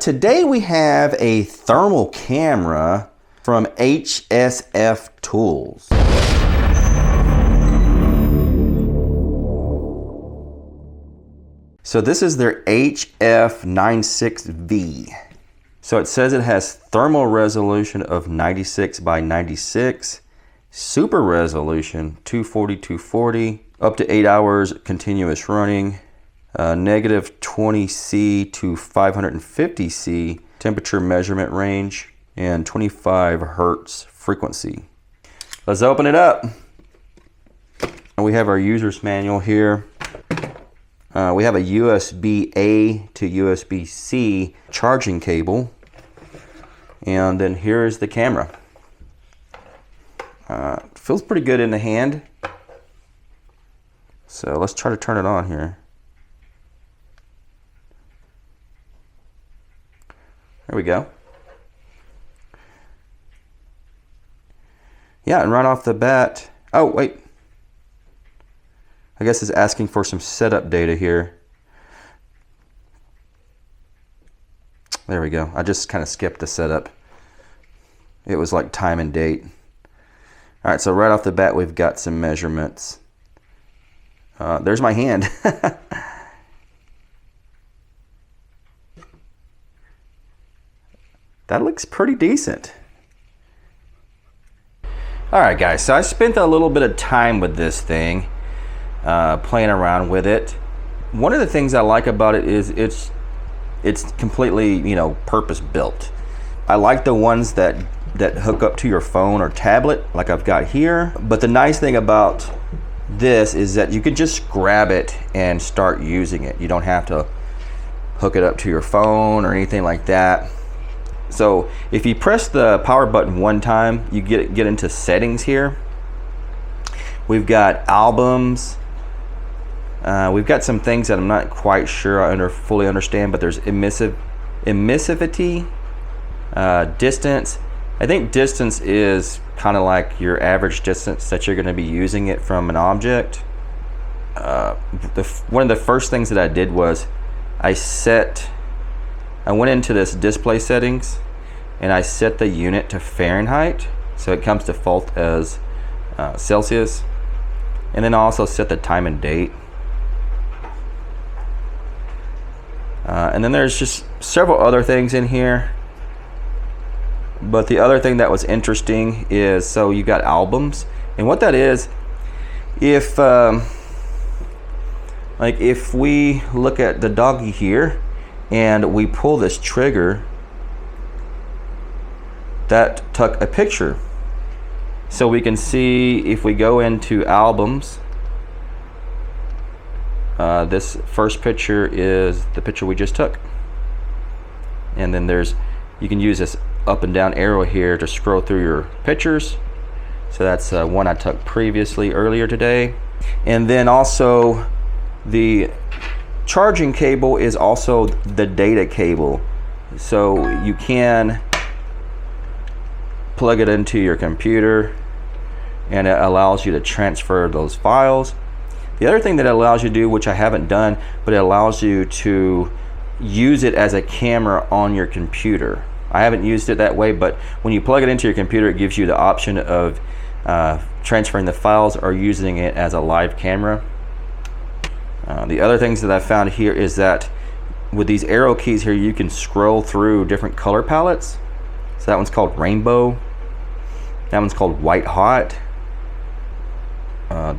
today we have a thermal camera from HSFTOOLS. So this is their HF96V. So it says it has thermal resolution of 96 by 96, super resolution 240x240, up to 8 hours continuous running, negative 20C to 550C temperature measurement range, and 25 Hertz frequency. Let's open it up. We have our user's manual here. We have a USB-A to USB-C charging cable. And then here's the camera. Feels pretty good in the hand. So let's try to turn it on here. There we go. Yeah, and right off the bat, oh wait. I guess it's asking for some setup data here. There we go. I just kind of skipped the setup. It was like time and date. All right, so right off the bat, we've got some measurements. There's my hand. That looks pretty decent. All right, guys, so I spent a little bit of time with this thing, playing around with it. One of the things I like about it is it's completely, you know, purpose built. I like the ones that hook up to your phone or tablet like I've got here. But the nice thing about this is that you can just grab it and start using it. You don't have to hook it up to your phone or anything like that. So if you press the power button one time, you get into settings here. We've got albums. We've got some things that I'm not quite sure I fully understand, but there's emissivity, distance. I think distance is kind of like your average distance that you're going to be using it from an object. One of the first things that I did was I went into this display settings and I set the unit to Fahrenheit, so it comes default as Celsius, and then I also set the time and date. And then there's just several other things in here. But the other thing that was interesting is, so you got albums, and what that is, if like if we look at the doggy here and we pull this trigger, that took a picture. So we can see if we go into albums, this first picture is the picture we just took, and then you can use this up and down arrow here to scroll through your pictures. So that's one I took earlier today. And then also the charging cable is also the data cable, so you can plug it into your computer and it allows you to transfer those files. The other thing that it allows you to do, which I haven't done, but it allows you to use it as a camera on your computer. I haven't used it that way, but when you plug it into your computer, it gives you the option of transferring the files or using it as a live camera. The other things that I found here is that with these arrow keys here, you can scroll through different color palettes. So that one's called Rainbow. That one's called White Hot.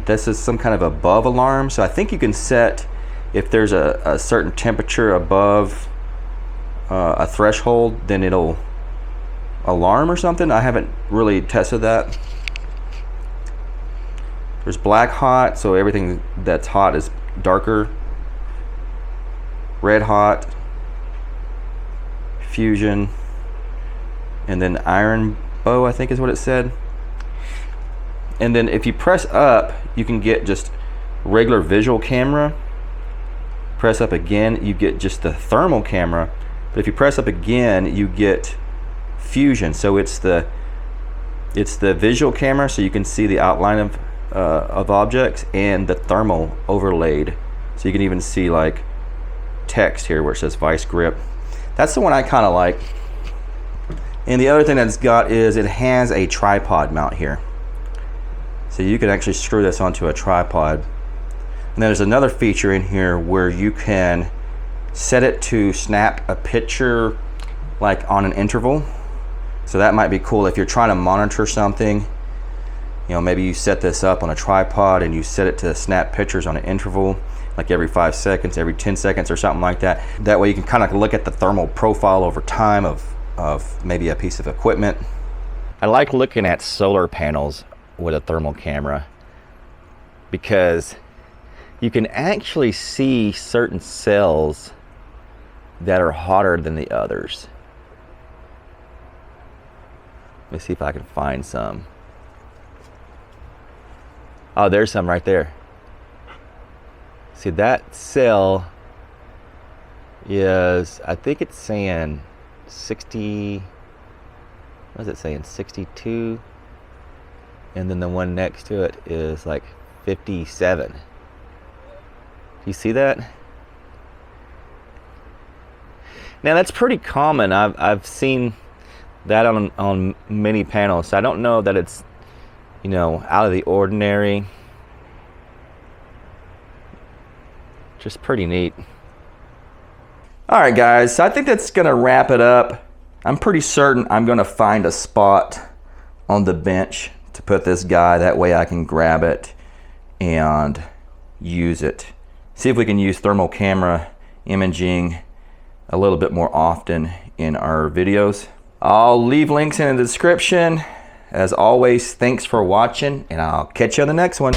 This is some kind of above alarm. So I think you can set, if there's a certain temperature above a threshold, then it'll alarm or something. I haven't really tested that. There's black hot, so everything that's hot is darker. Red hot, fusion, and then iron bow, I think is what it said. And then if you press up, you can get just regular visual camera. Press up again, you get just the thermal camera. But if you press up again, you get fusion. So it's the visual camera, so you can see the outline of objects, and the thermal overlaid, so you can even see like text here where it says vice grip. That's the one I kind of like. And the other thing that it's got is it has a tripod mount here. So you can actually screw this onto a tripod. And then there's another feature in here where you can set it to snap a picture like on an interval. So that might be cool if you're trying to monitor something. You know, maybe you set this up on a tripod and you set it to snap pictures on an interval, like every 5 seconds, every 10 seconds or something like that. That way you can kind of look at the thermal profile over time of maybe a piece of equipment. I like looking at solar panels with a thermal camera because you can actually see certain cells that are hotter than the others. Let me see if I can find some. Oh, there's some right there. See, that cell is, I think it's saying 60, what is it saying, 62? And then the one next to it is like 57. Do you see that? Now that's pretty common. I've seen that on many panels. So I don't know that it's, you know, out of the ordinary. Just pretty neat. All right, guys, so I think that's gonna wrap it up. I'm pretty certain I'm gonna find a spot on the bench to put this guy. That way I can grab it and use it. See if we can use thermal camera imaging a little bit more often in our videos. I'll leave links in the description. As always, thanks for watching, and I'll catch you on the next one.